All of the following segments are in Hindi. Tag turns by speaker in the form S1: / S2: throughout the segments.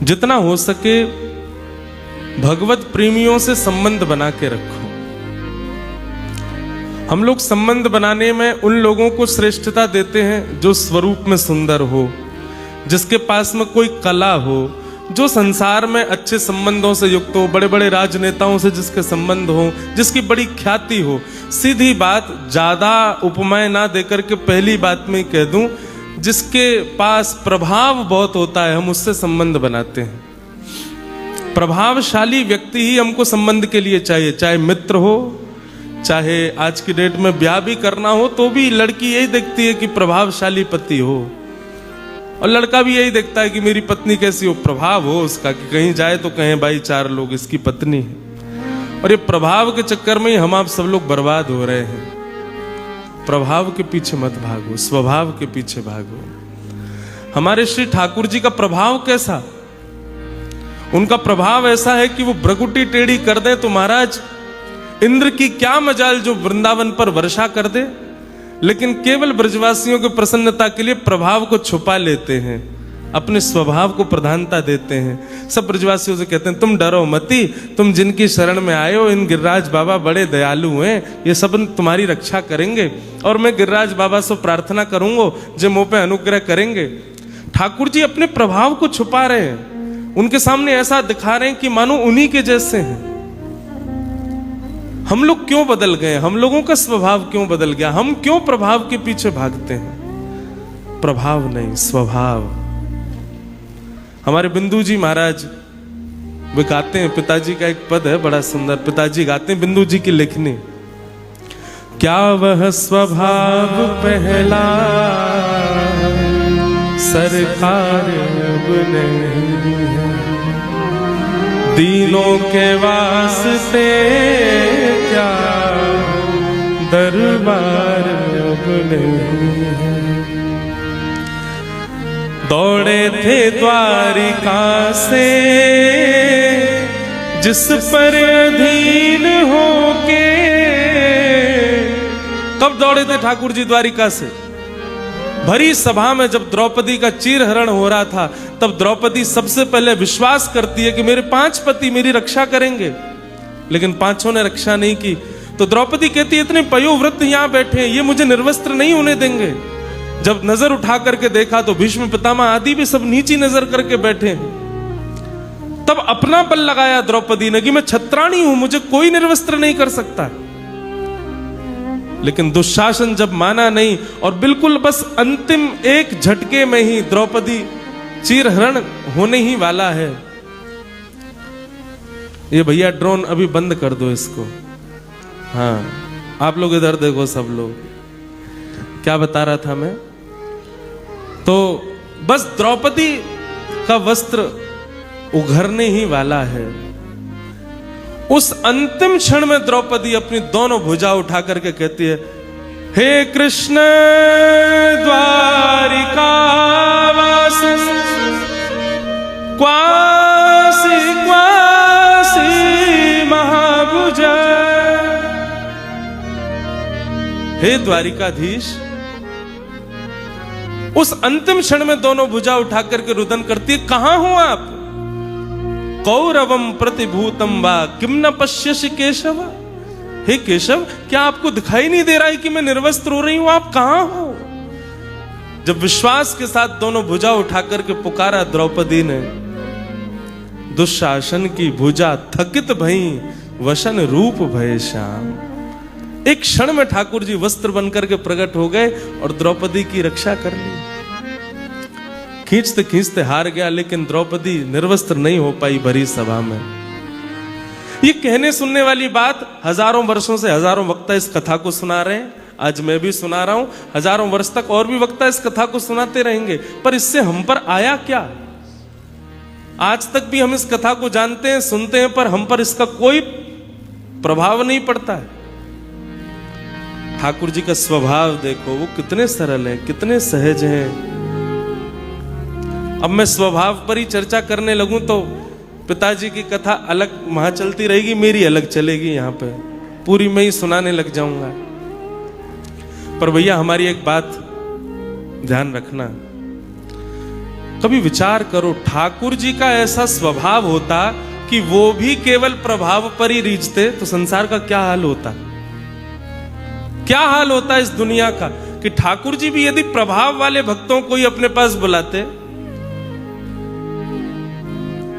S1: जितना हो सके भगवत प्रेमियों से संबंध बना के रखो। हम लोग संबंध बनाने में उन लोगों को श्रेष्ठता देते हैं जो स्वरूप में सुंदर हो, जिसके पास में कोई कला हो, जो संसार में अच्छे संबंधों से युक्त हो, बड़े बड़े राजनेताओं से जिसके संबंध हो, जिसकी बड़ी ख्याति हो। सीधी बात, ज्यादा उपमाएं ना देकर के पहली बात में कह दूं, जिसके पास प्रभाव बहुत होता है हम उससे संबंध बनाते हैं। प्रभावशाली व्यक्ति ही हमको संबंध के लिए चाहिए, चाहे मित्र हो, चाहे आज की डेट में ब्याह भी करना हो तो भी लड़की यही देखती है कि प्रभावशाली पति हो, और लड़का भी यही देखता है कि मेरी पत्नी कैसी हो, प्रभाव हो उसका, कि कहीं जाए तो कहें भाई चार लोग इसकी पत्नी है। और ये प्रभाव के चक्कर में ही हम आप सब लोग बर्बाद हो रहे हैं। प्रभाव के पीछे मत भागो, स्वभाव के पीछे भागो। हमारे श्री ठाकुर जी का प्रभाव कैसा? उनका प्रभाव ऐसा है कि वो भ्रकुटी टेढ़ी कर दे तो महाराज इंद्र की क्या मजाल जो वृंदावन पर वर्षा कर दे, लेकिन केवल ब्रजवासियों की प्रसन्नता के लिए प्रभाव को छुपा लेते हैं, अपने स्वभाव को प्रधानता देते हैं। सब ब्रजवासियों से कहते हैं तुम डरो मती, तुम जिनकी शरण में आए हो इन गिरिराज बाबा बड़े दयालु हैं, ये सब तुम्हारी रक्षा करेंगे, और मैं गिरिराज बाबा से प्रार्थना करूंगा जो मुंह पे अनुग्रह करेंगे। ठाकुर जी अपने प्रभाव को छुपा रहे हैं, उनके सामने ऐसा दिखा रहे हैं कि मानो उन्हीं के जैसे हैं। हम लोग क्यों बदल गए? हम लोगों का स्वभाव क्यों बदल गया? हम क्यों प्रभाव के पीछे भागते हैं? प्रभाव नहीं, स्वभाव। हमारे बिंदु जी महाराज वे गाते हैं, पिताजी का एक पद है बड़ा सुंदर, पिताजी गाते हैं बिंदु जी की लिखनी, क्या वह स्वभाव पहला सरकार अब नहीं है, दीनों के वास्ते क्या दरबार अब नहीं है। दौड़े थे द्वारिका से जिस पर अधीन होके, कब दौड़े थे ठाकुर जी द्वारिका से? भरी सभा में जब द्रौपदी का चीरहरण हो रहा था, तब द्रौपदी सबसे पहले विश्वास करती है कि मेरे 5 पति मेरी रक्षा करेंगे, लेकिन 5 ने रक्षा नहीं की। तो द्रौपदी कहती है इतने पयोवृत्त यहां बैठे हैं, ये मुझे निर्वस्त्र नहीं होने देंगे। जब नजर उठा करके देखा तो भीष्म पितामह आदि भी सब नीची नजर करके बैठे हैं। तब अपना बल लगाया द्रौपदी ने कि मैं छत्राणी हूं, मुझे कोई निर्वस्त्र नहीं कर सकता। लेकिन दुशासन जब माना नहीं और बिल्कुल बस अंतिम एक झटके में ही द्रौपदी चीरहरण होने ही वाला है। ये भैया ड्रोन अभी बंद कर दो इसको। हाँ, आप लोग इधर देखो, सब लोग। क्या बता रहा था मैं? तो बस द्रौपदी का वस्त्र उघरने ही वाला है। उस अंतिम क्षण में द्रौपदी अपनी दोनों भुजा उठा करके कहती है, हे कृष्ण द्वारिका वासी क्वासी क्वासी महाभुजा। हे द्वारिकाधीश। उस अंतिम क्षण में दोनों भुजा उठा करके रुदन करती है, कहां हो आप? कौरवम प्रतिभूतम वा किम न पश्यसि केशव। हे केशव, क्या आपको दिखाई नहीं दे रहा है कि मैं निर्वस्त्र हो रही हूं? आप कहां हो? जब विश्वास के साथ दोनों भुजा उठा करके पुकारा द्रौपदी ने, दुशासन की भुजा थकित भई वशन रूप भय श्याम। एक क्षण में ठाकुर जी वस्त्र बनकर के प्रकट हो गए और द्रौपदी की रक्षा कर ली। खींचते खींचते हार गया, लेकिन द्रौपदी निर्वस्त्र नहीं हो पाई भरी सभा में। ये कहने सुनने वाली बात, हजारों वर्षों से हजारों वक्ता इस कथा को सुना रहे हैं, आज मैं भी सुना रहा हूं, हजारों वर्ष तक और भी वक्ता इस कथा को सुनाते रहेंगे, पर इससे हम पर आया क्या? आज तक भी हम इस कथा को जानते हैं, सुनते हैं, पर हम पर इसका कोई प्रभाव नहीं पड़ता है। ठाकुर जी का स्वभाव देखो, वो कितने सरल हैं, कितने सहज हैं। अब मैं स्वभाव पर ही चर्चा करने लगूं तो पिताजी की कथा अलग वहां चलती रहेगी, मेरी अलग चलेगी, यहां पे पूरी मैं ही सुनाने लग जाऊंगा। पर भैया हमारी एक बात ध्यान रखना, कभी विचार करो, ठाकुर जी का ऐसा स्वभाव होता कि वो भी केवल प्रभाव पर ही रीझते तो संसार का क्या हाल होता, क्या हाल होता इस दुनिया का, कि ठाकुर जी भी यदि प्रभाव वाले भक्तों को ही अपने पास बुलाते।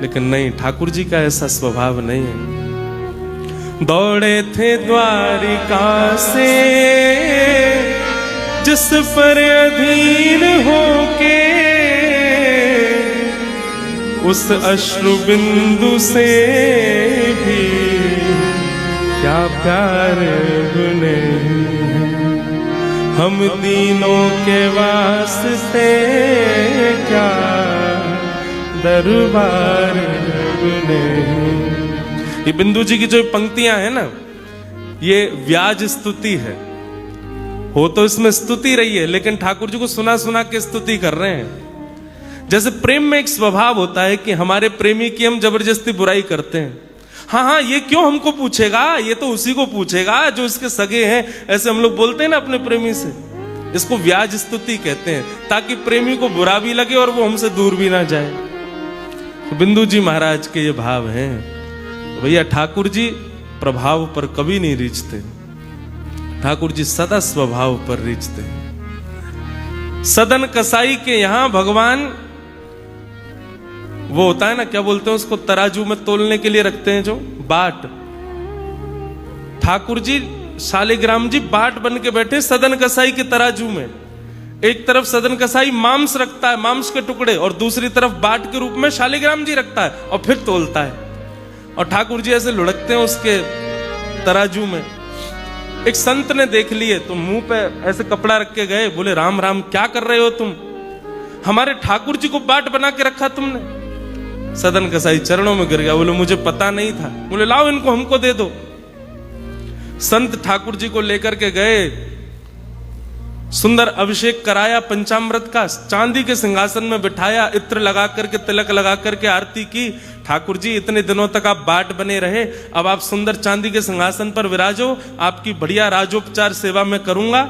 S1: लेकिन नहीं, ठाकुर जी का ऐसा स्वभाव नहीं है। दौड़े थे द्वारिका से जिस पर अधीन होके, उस अश्रु बिंदु से भी क्या प्यार गुने, हम दीनों के वास्ते क्या दरबार गुने। ये बिंदु जी की जो पंक्तियां हैं ना, ये व्याज स्तुति है। हो तो इसमें स्तुति रही है, लेकिन ठाकुर जी को सुना सुना के स्तुति कर रहे हैं। जैसे प्रेम में एक स्वभाव होता है कि हमारे प्रेमी की हम जबरदस्ती बुराई करते हैं। हाँ, ये क्यों हमको पूछेगा, ये तो उसी को पूछेगा जो इसके सगे हैं, ऐसे हम लोग बोलते हैं ना अपने प्रेमी से। इसको व्याज स्तुति कहते हैं, ताकि प्रेमी को बुरा भी लगे और वो हमसे दूर भी ना जाए। तो बिंदु जी महाराज के ये भाव हैं। तो भैया ठाकुर जी प्रभाव पर कभी नहीं रीझते, ठाकुर जी सदा स्वभाव पर रीझते। सदन कसाई के यहां भगवान वो होता है ना, क्या बोलते हैं उसको, तराजू में तोलने के लिए रखते हैं जो बाट। ठाकुर जी शालिग्राम जी बाट बन के बैठे सदन कसाई के तराजू में। एक तरफ सदन कसाई मांस रखता है, मांस के टुकड़े, और दूसरी तरफ बाट के रूप में शालिग्राम जी रखता है और फिर तोलता है। और ठाकुर जी ऐसे लुढ़कते हैं उसके तराजू में। एक संत ने देख लिए तो मुंह पे ऐसे कपड़ा रख के गए, बोले राम राम क्या कर रहे हो तुम, हमारे ठाकुर जी को बाट बना के रखा तुमने। सदन कसाई चरणों में गिर गया, बोले मुझे पता नहीं था। बोले लाओ इनको हमको दे दो। संत ठाकुर जी को लेकर के गए, सुंदर अभिषेक कराया पंचामृत का, चांदी के सिंहासन में बिठाया, इत्र लगा करके तिलक लगा करके आरती की। ठाकुर जी इतने दिनों तक आप बाट बने रहे, अब आप सुंदर चांदी के सिंहासन पर विराजो, आपकी बढ़िया राजोपचार सेवा में करूंगा।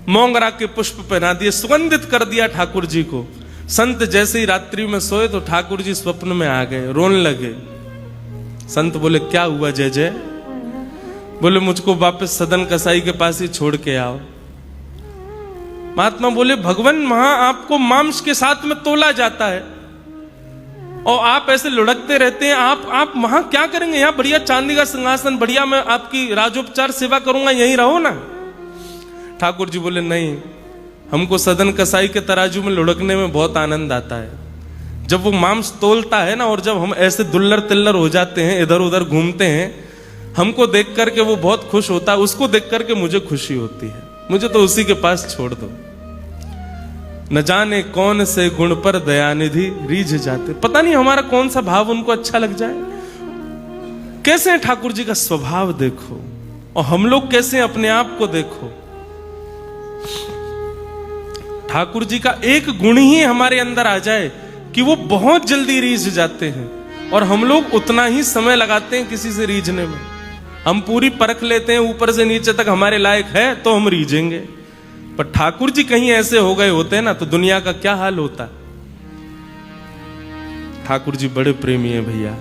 S1: मोंगरा के पुष्प पहना दिए, सुगंधित कर दिया ठाकुर जी को। संत जैसे ही रात्रि में सोए तो ठाकुर जी स्वप्न में आ गए, रोने लगे। संत बोले क्या हुआ जय जय? बोले मुझको वापस सदन कसाई के पास ही छोड़ के आओ। महात्मा बोले भगवान वहां आपको मांस के साथ में तोला जाता है और आप ऐसे लुढ़कते रहते हैं, आप वहां क्या करेंगे? यहाँ बढ़िया चांदी का सिंहासन, बढ़िया मैं आपकी राजोपचार सेवा करूंगा, यहीं रहो ना। ठाकुर जी बोले नहीं, हमको सदन कसाई के तराजू में लुढ़कने में बहुत आनंद आता है। जब वो मांस तोलता है ना, और जब हम ऐसे दुल्लर तिल्लर हो जाते हैं, इधर उधर घूमते हैं, हमको देख करके वो बहुत खुश होता है, उसको देख करके मुझे खुशी होती है। मुझे तो उसी के पास छोड़ दो। न जाने कौन से गुण पर दयानिधि रीझ जाते, पता नहीं हमारा कौन सा भाव उनको अच्छा लग जाए। कैसे है ठाकुर जी का स्वभाव देखो, और हम लोग कैसे अपने आप को देखो। ठाकुर जी का एक गुण ही हमारे अंदर आ जाए कि वो बहुत जल्दी रीझ जाते हैं, और हम लोग उतना ही समय लगाते हैं किसी से रीझने में। हम पूरी परख लेते हैं ऊपर से नीचे तक हमारे लायक है तो हम रीझेंगे, पर ठाकुर जी कहीं ऐसे हो गए होते हैं ना तो दुनिया का क्या हाल होता। ठाकुर जी बड़े प्रेमी हैं भैया।